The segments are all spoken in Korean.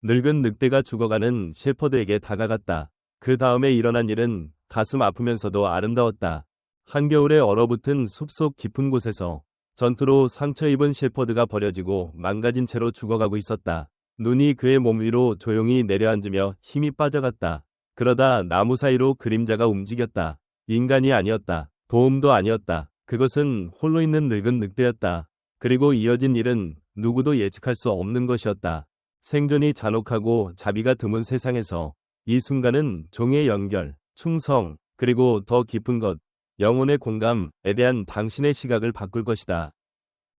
늙은 늑대가 죽어가는 셰퍼드에게 다가갔다. 그 다음에 일어난 일은 가슴 아프면서도 아름다웠다. 한겨울에 얼어붙은 숲속 깊은 곳에서 전투로 상처 입은 셰퍼드가 버려지고 망가진 채로 죽어가고 있었다. 눈이 그의 몸 위로 조용히 내려앉으며 힘이 빠져갔다. 그러다 나무 사이로 그림자가 움직였다. 인간이 아니었다. 도움도 아니었다. 그것은 홀로 있는 늙은 늑대였다. 그리고 이어진 일은 누구도 예측할 수 없는 것이었다. 생존이 잔혹하고 자비가 드문 세상에서 이 순간은 종의 연결, 충성, 그리고 더 깊은 것, 영혼의 공감에 대한 당신의 시각을 바꿀 것이다.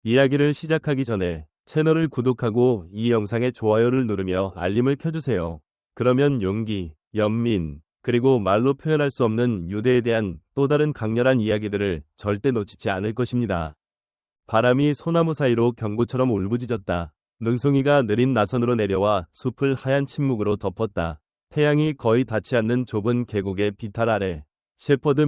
이야기를 시작하기 전에 채널을 구독하고 이 영상에 좋아요를 누르며 알림을 켜주세요. 그러면 용기, 연민, 그리고 말로 표현할 수 없는 유대에 대한 또 다른 강렬한 이야기들을 절대 놓치지 않을 것입니다. 바람이 소나무 사이로 경고처럼 울부짖었다. 눈송이가 느린 나선으로 내려와 숲을 하얀 침묵으로 덮었다. 태양이 거의 닿지 않는 좁은 계곡의 비탈 아래 셰퍼드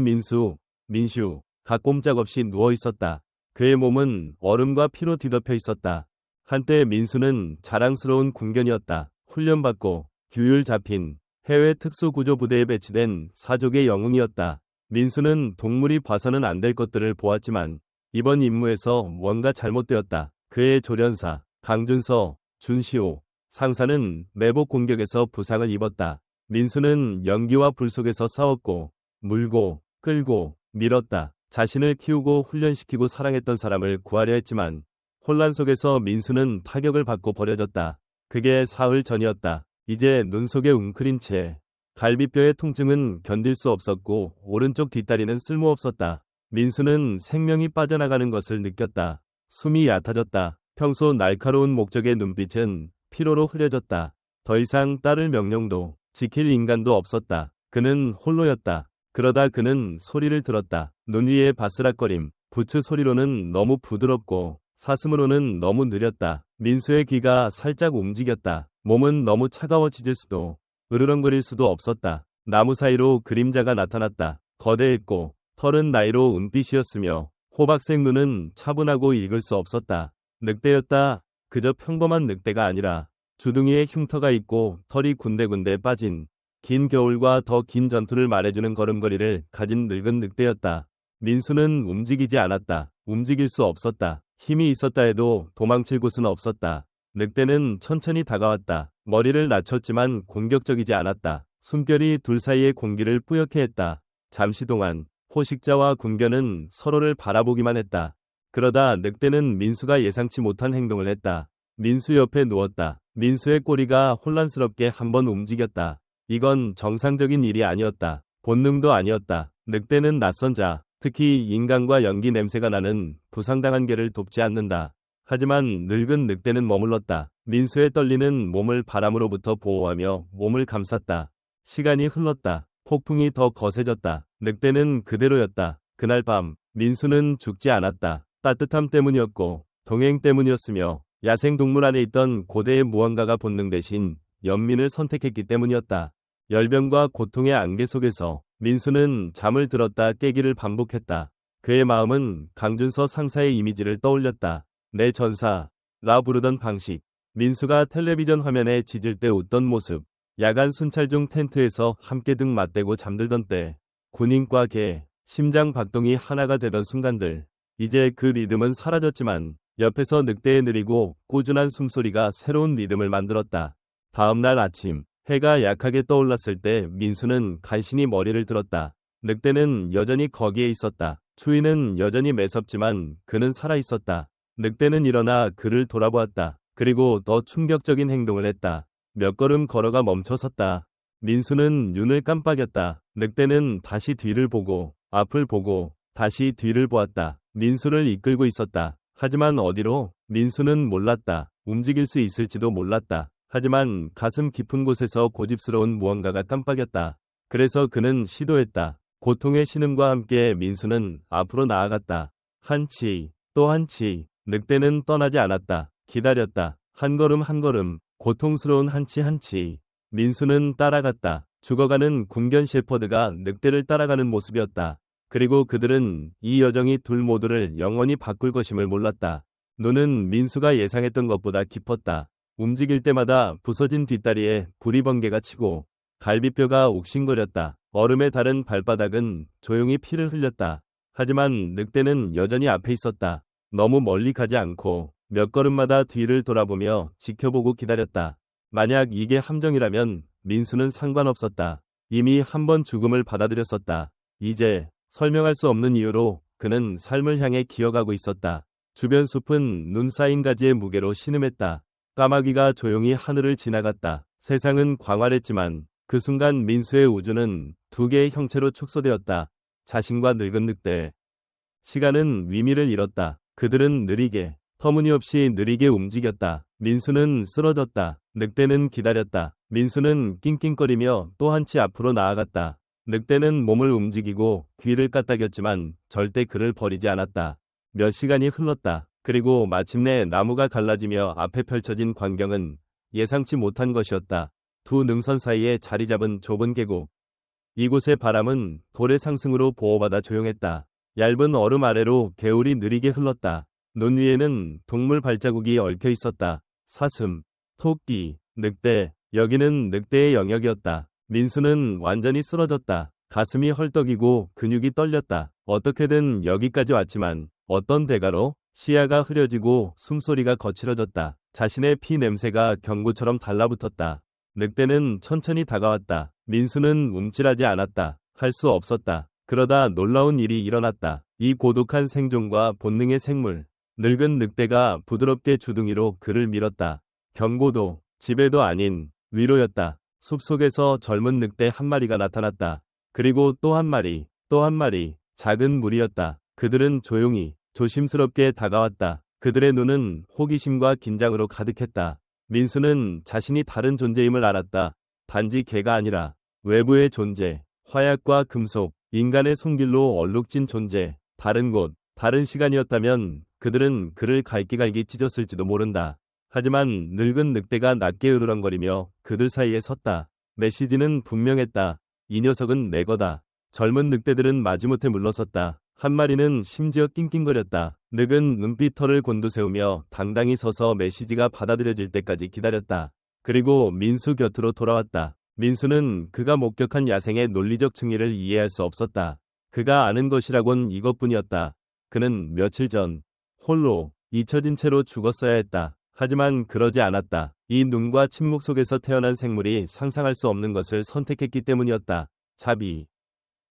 민슈가 꼼짝없이 누워 있었다. 그의 몸은 얼음과 피로 뒤덮여 있었다. 한때 민수는 자랑스러운 군견이었다. 훈련받고 규율 잡힌 해외 특수구조부대에 배치된 사족의 영웅이었다. 민수는 동물이 봐서는 안 될 것들을 보았지만 이번 임무에서 뭔가 잘못되었다. 그의 조련사, 강준서, 준시호, 상사는 매복 공격에서 부상을 입었다. 민수는 연기와 불 속에서 싸웠고 물고 끌고 밀었다. 자신을 키우고 훈련시키고 사랑했던 사람을 구하려 했지만 혼란 속에서 민수는 타격을 받고 버려졌다. 그게 사흘 전이었다. 이제 눈 속에 웅크린 채 갈비뼈의 통증은 견딜 수 없었고 오른쪽 뒷다리는 쓸모없었다. 민수는 생명이 빠져나가는 것을 느꼈다. 숨이 얕아졌다. 평소 날카로운 목적의 눈빛은 피로로 흐려졌다. 더 이상 따를 명령도 지킬 인간도 없었다. 그는 홀로였다. 그러다 그는 소리를 들었다. 눈 위의 바스락거림, 부츠 소리로는 너무 부드럽고 사슴으로는 너무 느렸다. 민수의 귀가 살짝 움직였다. 몸은 너무 차가워지질 수도 으르렁거릴 수도 없었다. 나무 사이로 그림자가 나타났다. 거대했고 털은 나이로 은빛이었으며 호박색 눈은 차분하고 읽을 수 없었다. 늑대였다. 그저 평범한 늑대가 아니라 주둥이에 흉터가 있고 털이 군데군데 빠진 긴 겨울과 더 긴 전투를 말해주는 걸음걸이를 가진 늙은 늑대였다. 민수는 움직이지 않았다. 움직일 수 없었다. 힘이 있었다 해도 도망칠 곳은 없었다. 늑대는 천천히 다가왔다. 머리를 낮췄지만 공격적이지 않았다. 숨결이 둘 사이의 공기를 뿌옇게 했다. 잠시 동안 포식자와 군견은 서로를 바라보기만 했다. 그러다 늑대는 민수가 예상치 못한 행동을 했다. 민수 옆에 누웠다. 민수의 꼬리가 혼란스럽게 한번 움직였다. 이건 정상적인 일이 아니었다. 본능도 아니었다. 늑대는 낯선 자, 특히 인간과 연기 냄새가 나는 부상당한 개를 돕지 않는다. 하지만 늙은 늑대는 머물렀다. 민수의 떨리는 몸을 바람으로부터 보호하며 몸을 감쌌다. 시간이 흘렀다. 폭풍이 더 거세졌다. 늑대는 그대로였다. 그날 밤 민수는 죽지 않았다. 따뜻함 때문이었고 동행 때문이었으며 야생동물 안에 있던 고대의 무언가가 본능 대신 연민을 선택했기 때문이었다. 열병과 고통의 안개 속에서 민수는 잠을 들었다 깨기를 반복했다. 그의 마음은 강준서 상사의 이미지를 떠올렸다. 내 전사라 부르던 방식, 민수가 텔레비전 화면에 짖을 때 웃던 모습, 야간 순찰 중 텐트에서 함께 등 맞대고 잠들던 때 군인과 개, 심장 박동이 하나가 되던 순간들. 이제 그 리듬은 사라졌지만 옆에서 늑대의 느리고 꾸준한 숨소리가 새로운 리듬을 만들었다. 다음날 아침 해가 약하게 떠올랐을 때 민수는 간신히 머리를 들었다. 늑대는 여전히 거기에 있었다. 추위는 여전히 매섭지만 그는 살아있었다. 늑대는 일어나 그를 돌아보았다. 그리고 더 충격적인 행동을 했다. 몇 걸음 걸어가 멈춰섰다. 민수는 눈을 깜빡였다. 늑대는 다시 뒤를 보고 앞을 보고 다시 뒤를 보았다. 민수를 이끌고 있었다. 하지만 어디로? 민수는 몰랐다. 움직일 수 있을지도 몰랐다. 하지만 가슴 깊은 곳에서 고집스러운 무언가가 깜빡였다. 그래서 그는 시도했다. 고통의 신음과 함께 민수는 앞으로 나아갔다. 한 치, 또 한 치. 늑대는 떠나지 않았다. 기다렸다. 한 걸음 한 걸음, 고통스러운 한 치 한 치. 민수는 따라갔다. 죽어가는 군견 셰퍼드가 늑대를 따라가는 모습이었다. 그리고 그들은 이 여정이 둘 모두를 영원히 바꿀 것임을 몰랐다. 눈은 민수가 예상했던 것보다 깊었다. 움직일 때마다 부서진 뒷다리에 구리번개가 치고 갈비뼈가 옥신거렸다. 얼음에 닳은 발바닥은 조용히 피를 흘렸다. 하지만 늑대는 여전히 앞에 있었다. 너무 멀리 가지 않고 몇 걸음마다 뒤를 돌아보며 지켜보고 기다렸다. 만약 이게 함정이라면 민수는 상관없었다. 이미 한 번 죽음을 받아들였었다. 이제 설명할 수 없는 이유로 그는 삶을 향해 기어가고 있었다. 주변 숲은 눈 쌓인 가지의 무게로 신음했다. 까마귀가 조용히 하늘을 지나갔다. 세상은 광활했지만 그 순간 민수의 우주는 두 개의 형체로 축소되었다. 자신과 늙은 늑대. 시간은 의미를 잃었다. 그들은 느리게, 터무니없이 느리게 움직였다. 민수는 쓰러졌다. 늑대는 기다렸다. 민수는 낑낑거리며 또 한 치 앞으로 나아갔다. 늑대는 몸을 움직이고 귀를 까딱였지만 절대 그를 버리지 않았다. 몇 시간이 흘렀다. 그리고 마침내 나무가 갈라지며 앞에 펼쳐진 광경은 예상치 못한 것이었다. 두 능선 사이에 자리 잡은 좁은 계곡. 이곳의 바람은 돌의 상승으로 보호받아 조용했다. 얇은 얼음 아래로 개울이 느리게 흘렀다. 눈 위에는 동물 발자국이 얽혀 있었다. 사슴, 토끼, 늑대. 여기는 늑대의 영역이었다. 민수는 완전히 쓰러졌다. 가슴이 헐떡이고 근육이 떨렸다. 어떻게든 여기까지 왔지만 어떤 대가로? 시야가 흐려지고 숨소리가 거칠어졌다. 자신의 피 냄새가 경고처럼 달라붙었다. 늑대는 천천히 다가왔다. 민수는 움찔하지 않았다. 할 수 없었다. 그러다 놀라운 일이 일어났다. 이 고독한 생존과 본능의 생물. 늙은 늑대가 부드럽게 주둥이로 그를 밀었다. 경고도, 지배도 아닌 위로였다. 숲속에서 젊은 늑대 한 마리가 나타났다. 그리고 또 한 마리, 또 한 마리. 작은 무리였다. 그들은 조용히, 조심스럽게 다가왔다. 그들의 눈은 호기심과 긴장으로 가득했다. 민수는 자신이 다른 존재임을 알았다. 단지 개가 아니라 외부의 존재, 화약과 금속, 인간의 손길로 얼룩진 존재, 다른 곳, 다른 시간이었다면 그들은 그를 갈기갈기 찢었을지도 모른다. 하지만 늙은 늑대가 낮게 으르렁거리며 그들 사이에 섰다. 메시지는 분명했다. 이 녀석은 내 거다. 젊은 늑대들은 마지못해 물러섰다. 한 마리는 심지어 낑낑거렸다. 늑은 눈빛털을 곤두세우며 당당히 서서 메시지가 받아들여질 때까지 기다렸다. 그리고 민수 곁으로 돌아왔다. 민수는 그가 목격한 야생의 논리적 증의를 이해할 수 없었다. 그가 아는 것이라곤 이것뿐이었다. 그는 며칠 전 홀로 잊혀진 채로 죽었어야 했다. 하지만 그러지 않았다. 이 눈과 침묵 속에서 태어난 생물이 상상할 수 없는 것을 선택했기 때문이었다. 자비.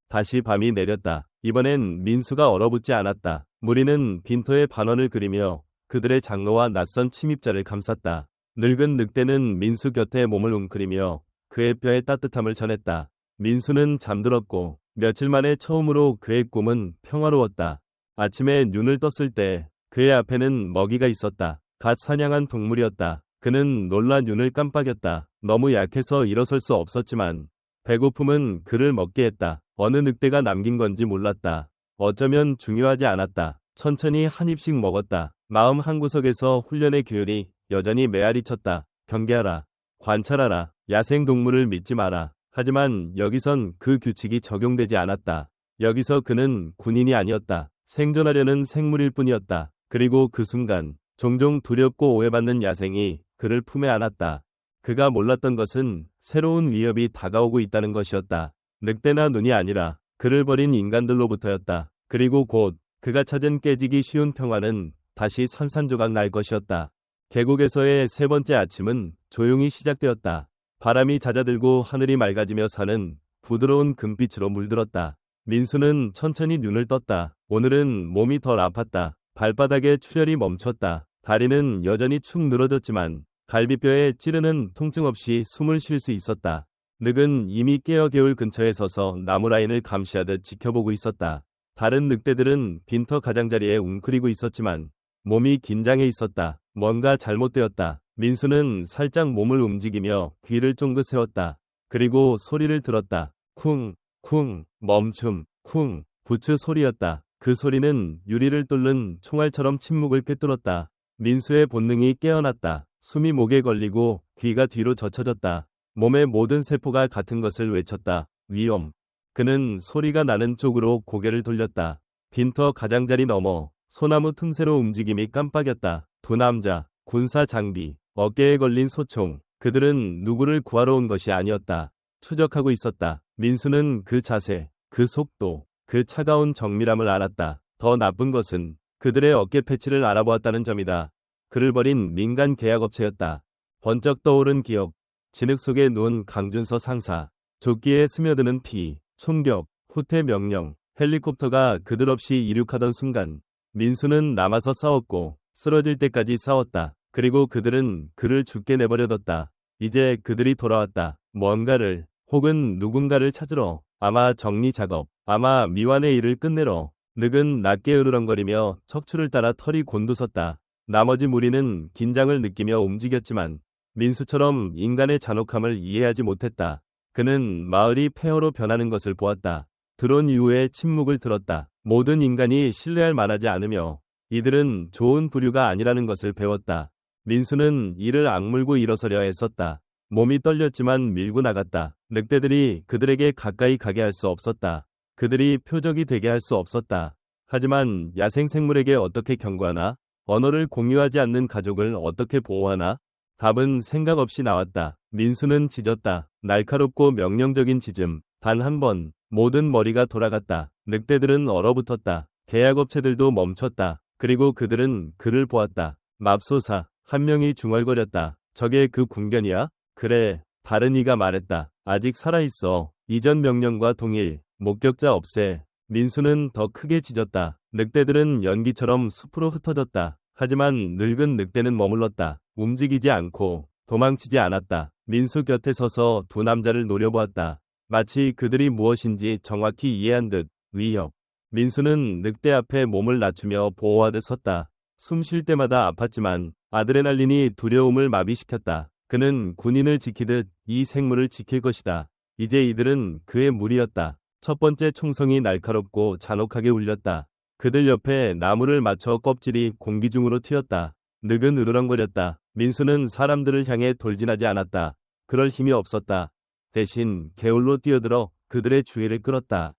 다시 밤이 내렸다. 이번엔 민수가 얼어붙지 않았다. 무리는 빈터에 반원을 그리며 그들의 장로와 낯선 침입자를 감쌌다. 늙은 늑대는 민수 곁에 몸을 웅크리며 그의 뼈에 따뜻함을 전했다. 민수는 잠들었고 며칠 만에 처음으로 그의 꿈은 평화로웠다. 아침에 눈을 떴을 때 그의 앞에는 먹이가 있었다. 갓 사냥한 동물이었다. 그는 놀라 눈을 깜빡였다. 너무 약해서 일어설 수 없었지만 배고픔은 그를 먹게 했다. 어느 늑대가 남긴 건지 몰랐다. 어쩌면 중요하지 않았다. 천천히 한 입씩 먹었다. 마음 한구석에서 훈련의 규율이 여전히 메아리쳤다. 경계하라. 관찰하라. 야생동물을 믿지 마라. 하지만 여기선 그 규칙이 적용되지 않았다. 여기서 그는 군인이 아니었다. 생존하려는 생물일 뿐이었다. 그리고 그 순간 종종 두렵고 오해받는 야생이 그를 품에 안았다. 그가 몰랐던 것은 새로운 위협이 다가오고 있다는 것이었다. 늑대나 눈이 아니라 그를 버린 인간들로부터였다. 그리고 곧 그가 찾은 깨지기 쉬운 평화는 다시 산산조각 날 것이었다. 계곡에서의 세 번째 아침은 조용히 시작되었다. 바람이 잦아들고 하늘이 맑아지며 산은 부드러운 금빛으로 물들었다. 민수는 천천히 눈을 떴다. 오늘은 몸이 덜 아팠다. 발바닥에 출혈이 멈췄다. 다리는 여전히 축 늘어졌지만 갈비뼈에 찌르는 통증 없이 숨을 쉴 수 있었다. 늑은 이미 깨어 개울 근처에 서서 나무 라인을 감시하듯 지켜보고 있었다. 다른 늑대들은 빈터 가장자리에 웅크리고 있었지만 몸이 긴장해 있었다. 뭔가 잘못되었다. 민수는 살짝 몸을 움직이며 귀를 쫑긋 세웠다. 그리고 소리를 들었다. 쿵, 쿵, 멈춤, 쿵, 부츠 소리였다. 그 소리는 유리를 뚫는 총알처럼 침묵을 꿰뚫었다. 민수의 본능이 깨어났다. 숨이 목에 걸리고 귀가 뒤로 젖혀졌다. 몸의 모든 세포가 같은 것을 외쳤다. 위험. 그는 소리가 나는 쪽으로 고개를 돌렸다. 빈터 가장자리 너머 소나무 틈새로 움직임이 깜빡였다. 두 남자, 군사 장비, 어깨에 걸린 소총. 그들은 누구를 구하러 온 것이 아니었다. 추적하고 있었다. 민수는 그 자세, 그 속도, 그 차가운 정밀함을 알았다. 더 나쁜 것은 그들의 어깨 패치를 알아보았다는 점이다. 그를 버린 민간 계약업체였다. 번쩍 떠오른 기억, 진흙 속에 누운 강준서 상사, 조끼에 스며드는 피, 총격, 후퇴 명령, 헬리콥터가 그들 없이 이륙하던 순간 민수는 남아서 싸웠고 쓰러질 때까지 싸웠다. 그리고 그들은 그를 죽게 내버려뒀다. 이제 그들이 돌아왔다. 뭔가를 혹은 누군가를 찾으러, 아마 정리 작업, 아마 미완의 일을 끝내러. 늑은 낮게 으르렁거리며 척추를 따라 털이 곤두섰다. 나머지 무리는 긴장을 느끼며 움직였지만 민수처럼 인간의 잔혹함을 이해하지 못했다. 그는 마을이 폐허로 변하는 것을 보았다. 드론 이후에 침묵을 들었다. 모든 인간이 신뢰할 만하지 않으며 이들은 좋은 부류가 아니라는 것을 배웠다. 민수는 이를 악물고 일어서려 애썼다. 몸이 떨렸지만 밀고 나갔다. 늑대들이 그들에게 가까이 가게 할 수 없었다. 그들이 표적이 되게 할 수 없었다. 하지만 야생생물에게 어떻게 경고하나? 언어를 공유하지 않는 가족을 어떻게 보호하나? 답은 생각 없이 나왔다. 민수는 짖었다. 날카롭고 명령적인 짖음. 단 한 번, 모든 머리가 돌아갔다. 늑대들은 얼어붙었다. 계약업체들도 멈췄다. 그리고 그들은 그를 보았다. 맙소사. 한 명이 중얼거렸다. 저게 그 군견이야? 그래. 다른 이가 말했다. 아직 살아있어. 이전 명령과 동일. 목격자 없애. 민수는 더 크게 짖었다. 늑대들은 연기처럼 숲으로 흩어졌다. 하지만 늙은 늑대는 머물렀다. 움직이지 않고 도망치지 않았다. 민수 곁에 서서 두 남자를 노려보았다. 마치 그들이 무엇인지 정확히 이해한 듯. 위협. 민수는 늑대 앞에 몸을 낮추며 보호하듯 섰다. 숨 쉴 때마다 아팠지만 아드레날린이 두려움을 마비시켰다. 그는 군인을 지키듯 이 생물을 지킬 것이다. 이제 이들은 그의 무리였다. 첫 번째 총성이 날카롭고 잔혹하게 울렸다. 그들 옆에 나무를 맞춰 껍질이 공기 중으로 튀었다. 늑은 으르렁거렸다. 민수는 사람들을 향해 돌진하지 않았다. 그럴 힘이 없었다. 대신 개울로 뛰어들어 그들의 주의를 끌었다.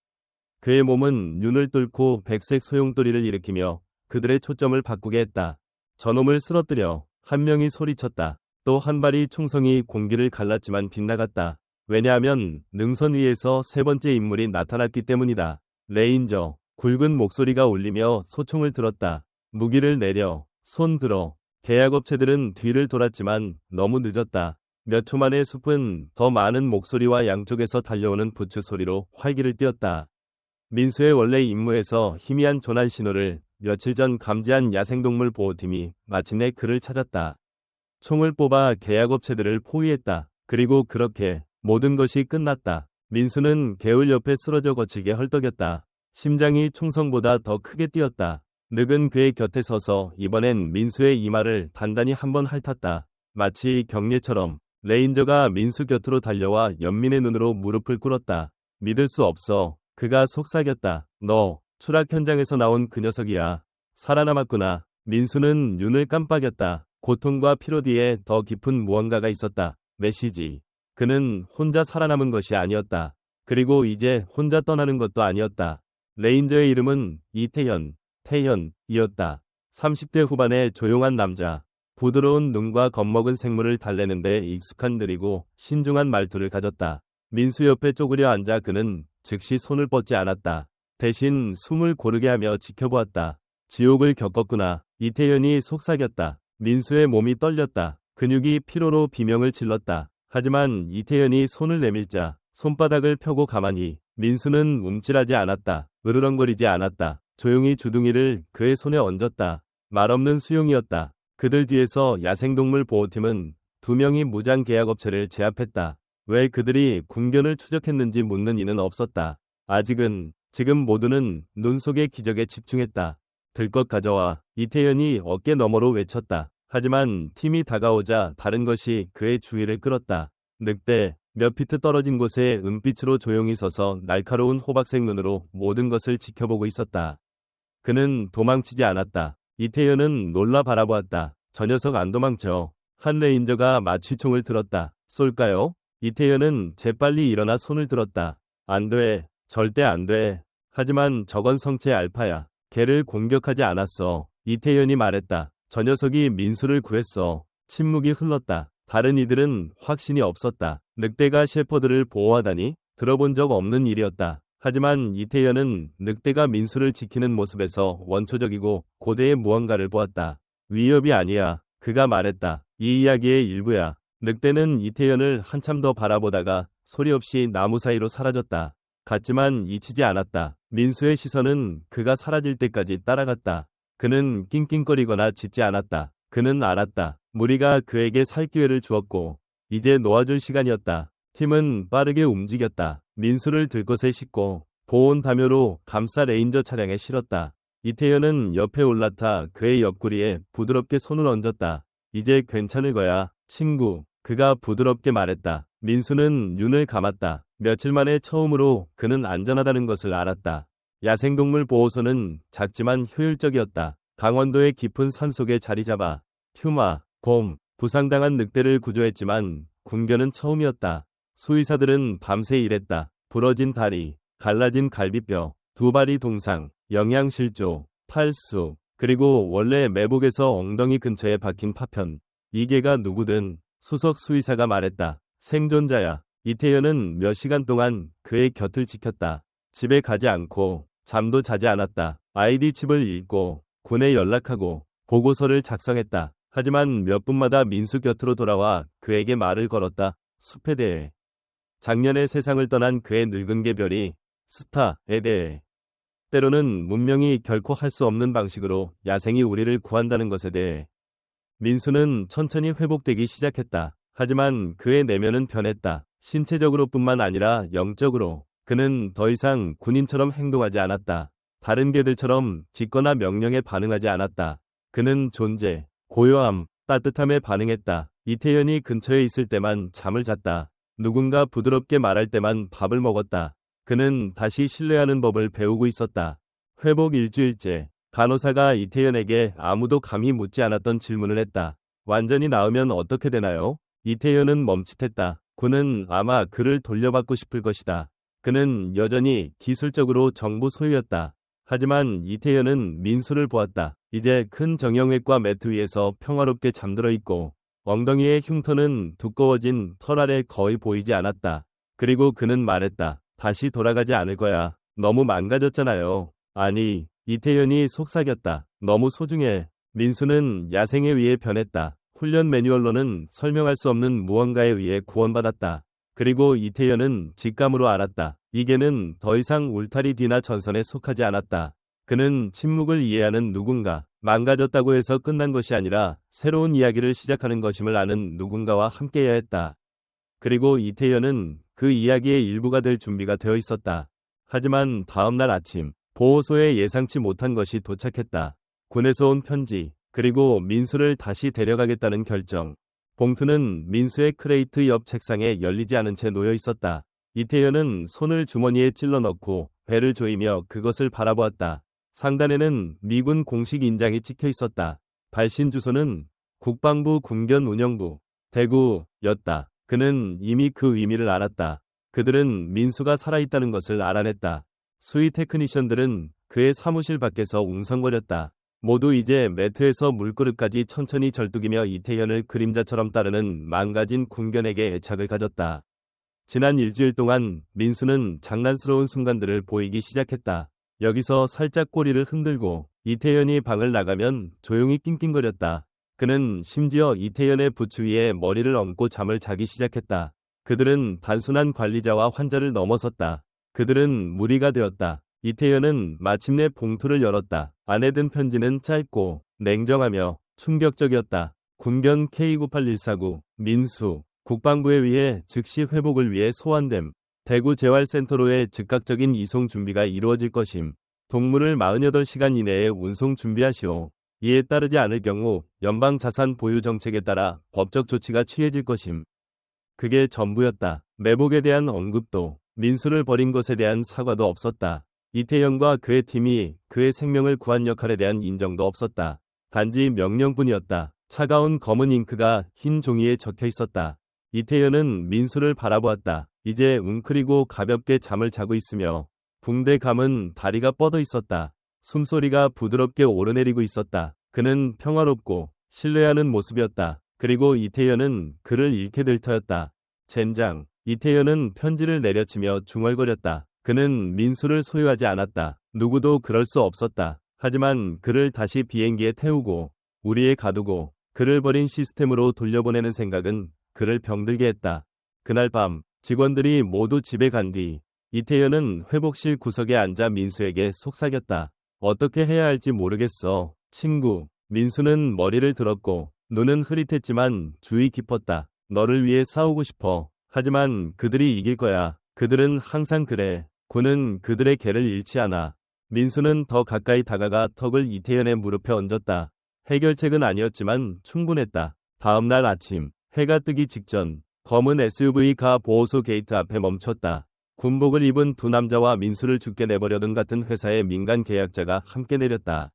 그의 몸은 눈을 뚫고 백색 소용돌이를 일으키며 그들의 초점을 바꾸게 했다. 저놈을 쓰러뜨려. 한 명이 소리쳤다. 또 한 발이 총성이 공기를 갈랐지만 빗나갔다. 왜냐하면 능선 위에서 세 번째 인물이 나타났기 때문이다. 레인저. 굵은 목소리가 울리며 소총을 들었다. 무기를 내려. 손 들어. 계약업체들은 뒤를 돌았지만 너무 늦었다. 몇 초 만에 숲은 더 많은 목소리와 양쪽에서 달려오는 부츠 소리로 활기를 띄었다. 민수의 원래 임무에서 희미한 조난 신호를 며칠 전 감지한 야생동물 보호팀이 마침내 그를 찾았다. 총을 뽑아 계약업체들을 포위했다. 그리고 그렇게 모든 것이 끝났다. 민수는 개울 옆에 쓰러져 거칠게 헐떡였다. 심장이 총성보다 더 크게 뛰었다. 늑은 그의 곁에 서서 이번엔 민수의 이마를 단단히 한번 핥았다. 마치 경례처럼. 레인저가 민수 곁으로 달려와 연민의 눈으로 무릎을 꿇었다. 믿을 수 없어. 그가 속삭였다. 너 추락 현장에서 나온 그 녀석이야. 살아남았구나. 민수는 눈을 깜빡였다. 고통과 피로 뒤에 더 깊은 무언가가 있었다. 메시지. 그는 혼자 살아남은 것이 아니었다. 그리고 이제 혼자 떠나는 것도 아니었다. 레인저의 이름은 이태현, 태현이었다. 30대 후반의 조용한 남자. 부드러운 눈과 겁먹은 생물을 달래는데 익숙한 느리고 신중한 말투를 가졌다. 민수 옆에 쪼그려 앉아 그는 즉시 손을 뻗지 않았다. 대신 숨을 고르게 하며 지켜보았다. 지옥을 겪었구나. 이태현이 속삭였다. 민수의 몸이 떨렸다. 근육이 피로로 비명을 질렀다. 하지만 이태현이 손을 내밀자 손바닥을 펴고 가만히. 민수는 움찔하지 않았다. 으르렁거리지 않았다. 조용히 주둥이를 그의 손에 얹었다. 말없는 수용이었다. 그들 뒤에서 야생동물 보호팀은 두 명이 무장 계약업체를 제압했다. 왜 그들이 군견을 추적했는지 묻는 이는 없었다. 아직은. 지금 모두는 눈 속의 기적에 집중했다. 들것 가져와. 이태현이 어깨 너머로 외쳤다. 하지만 팀이 다가오자 다른 것이 그의 주의를 끌었다. 늑대. 몇 피트 떨어진 곳에 은빛으로 조용히 서서 날카로운 호박색 눈으로 모든 것을 지켜보고 있었다. 그는 도망치지 않았다. 이태현은 놀라 바라보았다. 저 녀석 안 도망쳐. 한 레인저가 마취총을 들었다. 쏠까요? 이태현은 재빨리 일어나 손을 들었다. 안 돼. 절대 안 돼. 하지만 저건 성체 알파야. 걔를 공격하지 않았어. 이태현이 말했다. 저 녀석이 민수를 구했어. 침묵이 흘렀다. 다른 이들은 확신이 없었다. 늑대가 셰퍼드를 보호하다니? 들어본 적 없는 일이었다. 하지만 이태연은 늑대가 민수를 지키는 모습에서 원초적이고 고대의 무언가를 보았다. 위협이 아니야. 그가 말했다. 이 이야기의 일부야. 늑대는 이태연을 한참 더 바라보다가 소리 없이 나무 사이로 사라졌다. 갔지만 잊히지 않았다. 민수의 시선은 그가 사라질 때까지 따라갔다. 그는 낑낑거리거나 짖지 않았다. 그는 알았다. 무리가 그에게 살 기회를 주었고 이제 놓아줄 시간이었다. 팀은 빠르게 움직였다. 민수를 들것에 싣고 보온 담요로 감싸 레인저 차량에 실었다. 이태연은 옆에 올라타 그의 옆구리에 부드럽게 손을 얹었다. 이제 괜찮을 거야, 친구. 그가 부드럽게 말했다. 민수는 눈을 감았다. 며칠 만에 처음으로 그는 안전하다는 것을 알았다. 야생동물 보호소는 작지만 효율적이었다. 강원도의 깊은 산속에 자리 잡아 퓨마, 곰, 부상당한 늑대를 구조했지만 군견은 처음이었다. 수의사들은 밤새 일했다. 부러진 다리, 갈라진 갈비뼈, 두 발이 동상, 영양실조, 탈수, 그리고 원래 매복에서 엉덩이 근처에 박힌 파편. 이게가 누구든 수석 수의사가 말했다. 생존자야. 이태연은 몇 시간 동안 그의 곁을 지켰다. 집에 가지 않고 잠도 자지 않았다. 아이디 칩을 읽고 군에 연락하고 보고서를 작성했다. 하지만 몇 분마다 민수 곁으로 돌아와 그에게 말을 걸었다. 숲에 대해. 작년에 세상을 떠난 그의 늙은 개별이 스타에 대해. 때로는 문명이 결코 할 수 없는 방식으로 야생이 우리를 구한다는 것에 대해. 민수는 천천히 회복되기 시작했다. 하지만 그의 내면은 변했다. 신체적으로뿐만 아니라 영적으로. 그는 더 이상 군인처럼 행동하지 않았다. 다른 개들처럼 짖거나 명령에 반응하지 않았다. 그는 존재, 고요함, 따뜻함에 반응했다. 이태연이 근처에 있을 때만 잠을 잤다. 누군가 부드럽게 말할 때만 밥을 먹었다. 그는 다시 신뢰하는 법을 배우고 있었다. 회복 일주일째, 간호사가 이태연에게 아무도 감히 묻지 않았던 질문을 했다. 완전히 나으면 어떻게 되나요? 이태연은 멈칫했다. 군은 아마 그를 돌려받고 싶을 것이다. 그는 여전히 기술적으로 정부 소유였다. 하지만 이태연은 민수를 보았다. 이제 큰 정형외과 매트 위에서 평화롭게 잠들어 있고 엉덩이의 흉터는 두꺼워진 털 아래 거의 보이지 않았다. 그리고 그는 말했다. 다시 돌아가지 않을 거야. 너무 망가졌잖아요. 아니, 이태연이 속삭였다. 너무 소중해. 민수는 야생에 의해 변했다. 훈련 매뉴얼로는 설명할 수 없는 무언가에 의해 구원받았다. 그리고 이태연은 직감으로 알았다. 이 개는 더 이상 울타리 뒤나 전선에 속하지 않았다. 그는 침묵을 이해하는 누군가, 망가졌다고 해서 끝난 것이 아니라 새로운 이야기를 시작하는 것임을 아는 누군가와 함께해야 했다. 그리고 이태연은 그 이야기의 일부가 될 준비가 되어 있었다. 하지만 다음 날 아침, 보호소에 예상치 못한 것이 도착했다. 군에서 온 편지, 그리고 민수를 다시 데려가겠다는 결정. 봉투는 민수의 크레이트 옆 책상에 열리지 않은 채 놓여 있었다. 이태연은 손을 주머니에 찔러 넣고 배를 조이며 그것을 바라보았다. 상단에는 미군 공식 인장이 찍혀 있었다. 발신 주소는 국방부 군견운영부, 대구였다. 그는 이미 그 의미를 알았다. 그들은 민수가 살아있다는 것을 알아냈다. 수의 테크니션들은 그의 사무실 밖에서 웅성거렸다. 모두 이제 매트에서 물그릇까지 천천히 절뚝이며 이태연을 그림자처럼 따르는 망가진 군견에게 애착을 가졌다. 지난 일주일 동안 민수는 장난스러운 순간들을 보이기 시작했다. 여기서 살짝 꼬리를 흔들고 이태연이 방을 나가면 조용히 낑낑거렸다. 그는 심지어 이태연의 부추 위에 머리를 얹고 잠을 자기 시작했다. 그들은 단순한 관리자와 환자를 넘어섰다. 그들은 무리가 되었다. 이태연은 마침내 봉투를 열었다. 안에 든 편지는 짧고 냉정하며 충격적이었다. 군견 K98149 민수 국방부에 의해 즉시 회복을 위해 소환됨. 대구 재활센터로의 즉각적인 이송 준비가 이루어질 것임. 동물을 48시간 이내에 운송 준비하시오. 이에 따르지 않을 경우 연방자산 보유 정책에 따라 법적 조치가 취해질 것임. 그게 전부였다. 매복에 대한 언급도 민수를 버린 것에 대한 사과도 없었다. 이태연과 그의 팀이 그의 생명을 구한 역할에 대한 인정도 없었다. 단지 명령뿐이었다. 차가운 검은 잉크가 흰 종이에 적혀 있었다. 이태연은 민수를 바라보았다. 이제 웅크리고 가볍게 잠을 자고 있으며 붕대 감은 다리가 뻗어 있었다. 숨소리가 부드럽게 오르내리고 있었다. 그는 평화롭고 신뢰하는 모습이었다. 그리고 이태현은 글을 잃게 될 터였다. 젠장. 이태현은 편지를 내려치며 중얼거렸다. 그는 민수를 소유하지 않았다. 누구도 그럴 수 없었다. 하지만 그를 다시 비행기에 태우고 우리에 가두고 그를 버린 시스템으로 돌려보내는 생각은 그를 병들게 했다. 그날 밤 직원들이 모두 집에 간 뒤 이태현은 회복실 구석에 앉아 민수에게 속삭였다. 어떻게 해야 할지 모르겠어. 친구. 민수는 머리를 들었고 눈은 흐릿했지만 주의 깊었다. 너를 위해 싸우고 싶어. 하지만 그들이 이길 거야. 그들은 항상 그래. 군은 그들의 개를 잃지 않아. 민수는 더 가까이 다가가 턱을 이태현의 무릎에 얹었다. 해결책은 아니었지만 충분했다. 다음 날 아침 해가 뜨기 직전 검은 SUV가 보호소 게이트 앞에 멈췄다. 군복을 입은 두 남자와 민수를 죽게 내버려둔 같은 회사의 민간 계약자가 함께 내렸다.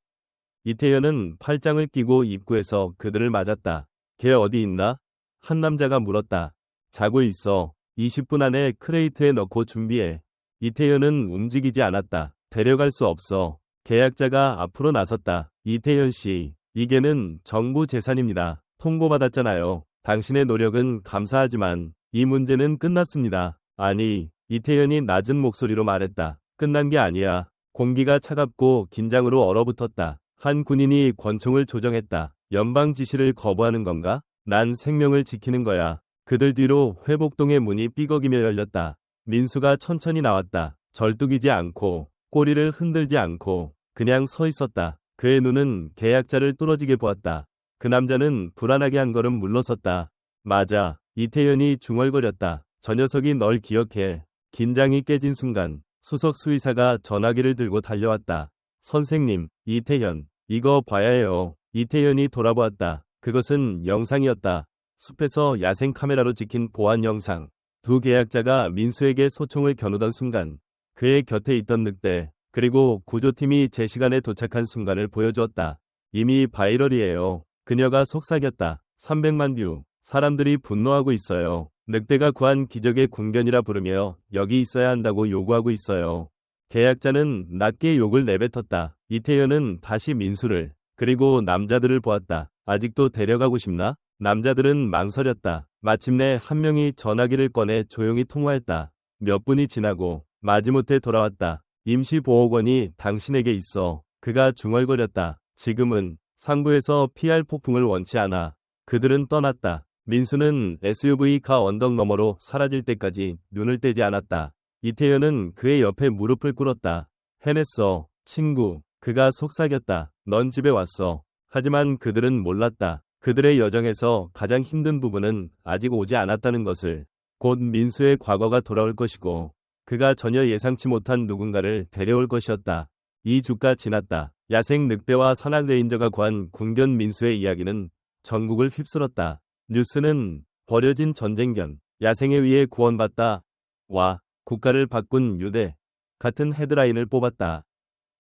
이태현은 팔짱을 끼고 입구에서 그들을 맞았다. 걔 어디 있나? 한 남자가 물었다. 자고 있어. 20분 안에 크레이트에 넣고 준비해. 이태현은 움직이지 않았다. 데려갈 수 없어. 계약자가 앞으로 나섰다. 이태현 씨, 이 개는 정부 재산입니다. 통보받았잖아요. 당신의 노력은 감사하지만 이 문제는 끝났습니다. 아니, 이태현이 낮은 목소리로 말했다. 끝난 게 아니야. 공기가 차갑고 긴장으로 얼어붙었다. 한 군인이 권총을 조정했다. 연방 지시를 거부하는 건가? 난 생명을 지키는 거야. 그들 뒤로 회복동의 문이 삐걱이며 열렸다. 민수가 천천히 나왔다. 절뚝이지 않고 꼬리를 흔들지 않고 그냥 서 있었다. 그의 눈은 계약자를 뚫어지게 보았다. 그 남자는 불안하게 한 걸음 물러섰다. 맞아. 이태현이 중얼거렸다. 저 녀석이 널 기억해. 긴장이 깨진 순간 수석 수의사가 전화기를 들고 달려왔다. 선생님, 이태현, 이거 봐야 해요. 이태현이 돌아보았다. 그것은 영상이었다. 숲에서 야생 카메라로 찍힌 보안 영상. 두 계약자가 민수에게 소총을 겨누던 순간 그의 곁에 있던 늑대 그리고 구조팀이 제 시간에 도착한 순간을 보여주었다. 이미 바이럴이에요. 그녀가 속삭였다. 300만 뷰. 사람들이 분노하고 있어요. 늑대가 구한 기적의 궁견이라 부르며 여기 있어야 한다고 요구하고 있어요. 계약자는 낮게 욕을 내뱉었다. 이태현은 다시 민수를 그리고 남자들을 보았다. 아직도 데려가고 싶나? 남자들은 망설였다. 마침내 한 명이 전화기를 꺼내 조용히 통화했다. 몇 분이 지나고 마지못해 돌아왔다. 임시보호권이 당신에게 있어. 그가 중얼거렸다. 지금은 상부에서 피할 폭풍을 원치 않아. 그들은 떠났다. 민수는 SUV가 언덕 너머로 사라질 때까지 눈을 떼지 않았다. 이태현은 그의 옆에 무릎을 꿇었다. 해냈어, 친구. 그가 속삭였다. 넌 집에 왔어. 하지만 그들은 몰랐다. 그들의 여정에서 가장 힘든 부분은 아직 오지 않았다는 것을. 곧 민수의 과거가 돌아올 것이고 그가 전혀 예상치 못한 누군가를 데려올 것이었다. 2주가 지났다. 야생 늑대와 산악 레인저가 구한 군견 민수의 이야기는 전국을 휩쓸었다. 뉴스는 버려진 전쟁견, 야생에 의해 구원받다. 와, 국가를 바꾼 유대. 같은 헤드라인을 뽑았다.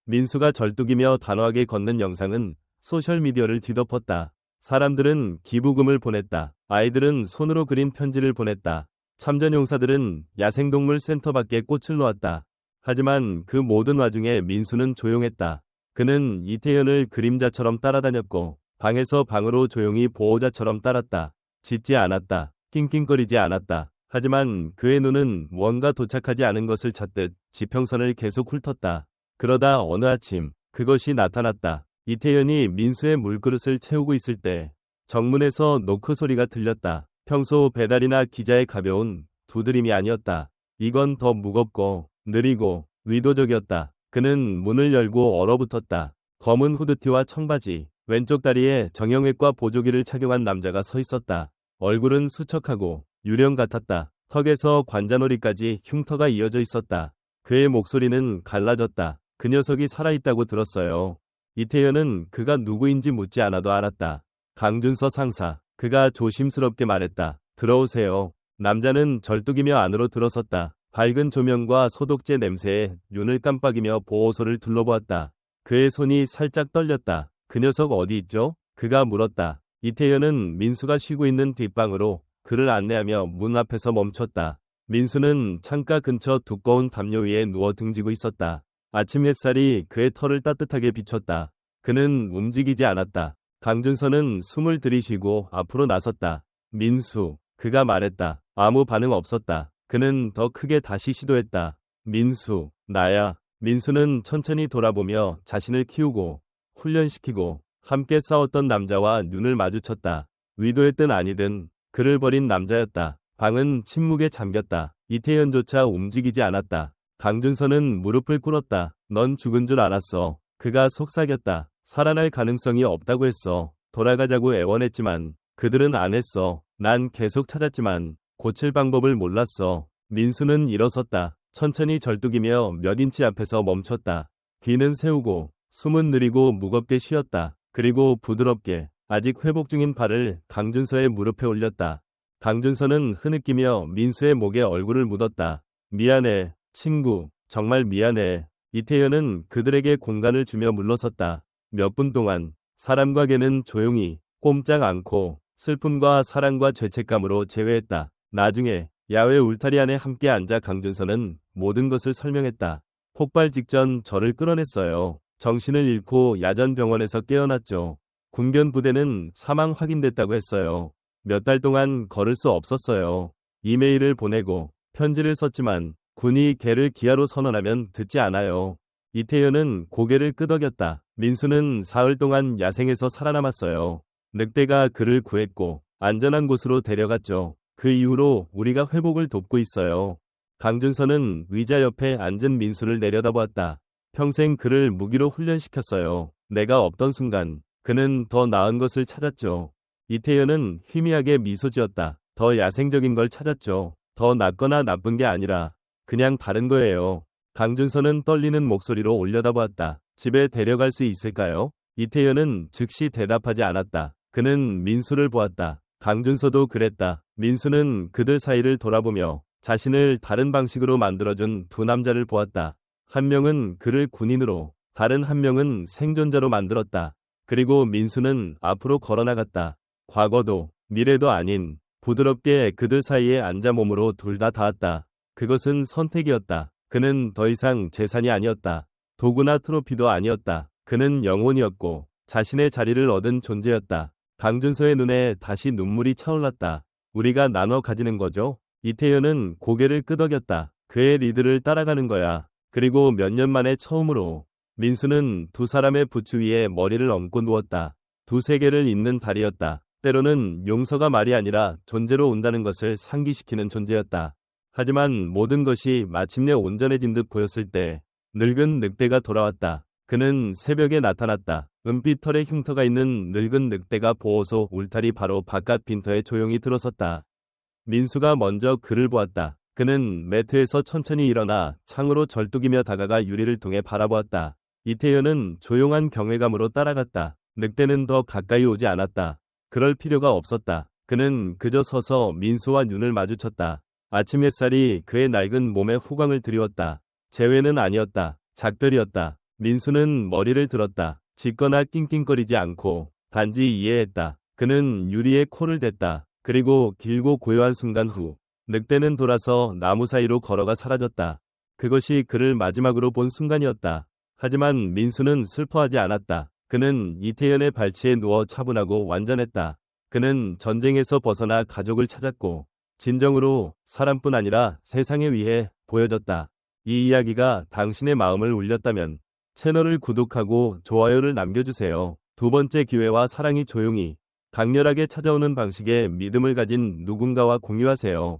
민수가 절뚝이며 단호하게 걷는 영상은 소셜미디어를 뒤덮었다. 사람들은 기부금을 보냈다. 아이들은 손으로 그린 편지를 보냈다. 참전용사들은 야생동물 센터 밖에 꽃을 놓았다. 하지만 그 모든 와중에 민수는 조용했다. 그는 이태현을 그림자처럼 따라다녔고 방에서 방으로 조용히 보호자처럼 따랐다. 짖지 않았다. 낑낑거리지 않았다. 하지만 그의 눈은 무언가 도착하지 않은 것을 찾듯 지평선을 계속 훑었다. 그러다 어느 아침 그것이 나타났다. 이태현이 민수의 물그릇을 채우고 있을 때 정문에서 노크 소리가 들렸다. 평소 배달이나 기자의 가벼운 두드림이 아니었다. 이건 더 무겁고 느리고 의도적이었다. 그는 문을 열고 얼어붙었다. 검은 후드티와 청바지, 왼쪽 다리에 정형외과 보조기를 착용한 남자가 서 있었다. 얼굴은 수척하고 유령 같았다. 턱에서 관자놀이까지 흉터가 이어져 있었다. 그의 목소리는 갈라졌다. 그 녀석이 살아있다고 들었어요. 이태현은 그가 누구인지 묻지 않아도 알았다. 강준서 상사. 그가 조심스럽게 말했다. 들어오세요. 남자는 절뚝이며 안으로 들어섰다. 밝은 조명과 소독제 냄새에 눈을 깜빡이며 보호소를 둘러보았다. 그의 손이 살짝 떨렸다. 그 녀석 어디 있죠? 그가 물었다. 이태현은 민수가 쉬고 있는 뒷방으로 그를 안내하며 문 앞에서 멈췄다. 민수는 창가 근처 두꺼운 담요 위에 누워 등지고 있었다. 아침 햇살이 그의 털을 따뜻하게 비췄다. 그는 움직이지 않았다. 강준서는 숨을 들이쉬고 앞으로 나섰다. 민수, 그가 말했다. 아무 반응 없었다. 그는 더 크게 다시 시도했다. 민수, 나야. 민수는 천천히 돌아보며 자신을 키우고 훈련시키고 함께 싸웠던 남자와 눈을 마주쳤다. 의도했든 아니든 그를 버린 남자였다. 방은 침묵에 잠겼다. 이태현조차 움직이지 않았다. 강준서는 무릎을 꿇었다. 넌 죽은 줄 알았어. 그가 속삭였다. 살아날 가능성이 없다고 했어. 돌아가자고 애원했지만 그들은 안 했어. 난 계속 찾았지만 고칠 방법을 몰랐어. 민수는 일어섰다. 천천히 절뚝이며 몇 인치 앞에서 멈췄다. 귀는 세우고 숨은 느리고 무겁게 쉬었다. 그리고 부드럽게 아직 회복 중인 발을 강준서의 무릎에 올렸다. 강준서는 흐느끼며 민수의 목에 얼굴을 묻었다. 미안해, 친구. 정말 미안해. 이태현은 그들에게 공간을 주며 물러섰다. 몇 분 동안 사람과 개는 조용히 꼼짝 않고 슬픔과 사랑과 죄책감으로 제외했다. 나중에 야외 울타리 안에 함께 앉아 강준서는 모든 것을 설명했다. 폭발 직전 저를 끌어냈어요. 정신을 잃고 야전 병원에서 깨어났죠. 군견 부대는 사망 확인됐다고 했어요. 몇 달 동안 걸을 수 없었어요. 이메일을 보내고 편지를 썼지만 군이 개를 기아로 선언하면 듣지 않아요. 이태현은 고개를 끄덕였다. 민수는 사흘 동안 야생에서 살아남았어요. 늑대가 그를 구했고 안전한 곳으로 데려갔죠. 그 이후로 우리가 회복을 돕고 있어요. 강준서는 의자 옆에 앉은 민수를 내려다보았다. 평생 그를 무기로 훈련시켰어요. 내가 없던 순간 그는 더 나은 것을 찾았죠. 이태현은 희미하게 미소 지었다. 더 야생적인 걸 찾았죠. 더 낫거나 나쁜 게 아니라 그냥 다른 거예요. 강준서는 떨리는 목소리로 올려다보았다. 집에 데려갈 수 있을까요? 이태현은 즉시 대답하지 않았다. 그는 민수를 보았다. 강준서도 그랬다. 민수는 그들 사이를 돌아보며 자신을 다른 방식으로 만들어준 두 남자를 보았다. 한 명은 그를 군인으로, 다른 한 명은 생존자로 만들었다. 그리고 민수는 앞으로 걸어나갔다. 과거도 미래도 아닌 부드럽게 그들 사이에 앉아 몸으로 둘 다 닿았다. 그것은 선택이었다. 그는 더 이상 재산이 아니었다. 도구나 트로피도 아니었다. 그는 영혼이었고 자신의 자리를 얻은 존재였다. 강준서의 눈에 다시 눈물이 차올랐다. 우리가 나눠 가지는 거죠? 이태현은 고개를 끄덕였다. 그의 리드를 따라가는 거야. 그리고 몇 년 만에 처음으로 민수는 두 사람의 부추 위에 머리를 얹고 누웠다. 두 세계를 잇는 달이었다. 때로는 용서가 말이 아니라 존재로 온다는 것을 상기시키는 존재였다. 하지만 모든 것이 마침내 온전해진 듯 보였을 때 늙은 늑대가 돌아왔다. 그는 새벽에 나타났다. 은빛 털에 흉터가 있는 늙은 늑대가 보호소 울타리 바로 바깥 빈터에 조용히 들어섰다. 민수가 먼저 그를 보았다. 그는 매트에서 천천히 일어나 창으로 절뚝이며 다가가 유리를 통해 바라보았다. 이태현은 조용한 경외감으로 따라갔다. 늑대는 더 가까이 오지 않았다. 그럴 필요가 없었다. 그는 그저 서서 민수와 눈을 마주쳤다. 아침 햇살이 그의 낡은 몸에 후광을 드리웠다. 재회는 아니었다. 작별이었다. 민수는 머리를 들었다. 짖거나 낑낑거리지 않고 단지 이해했다. 그는 유리에 코를 댔다. 그리고 길고 고요한 순간 후 늑대는 돌아서 나무 사이로 걸어가 사라졌다. 그것이 그를 마지막으로 본 순간이었다. 하지만 민수는 슬퍼하지 않았다. 그는 이태현의 발치에 누워 차분하고 완전했다. 그는 전쟁에서 벗어나 가족을 찾았고 진정으로 사람뿐 아니라 세상에 위해 보여졌다. 이 이야기가 당신의 마음을 울렸다면 채널을 구독하고 좋아요를 남겨주세요. 두 번째 기회와 사랑이 조용히 강렬하게 찾아오는 방식의 믿음을 가진 누군가와 공유하세요.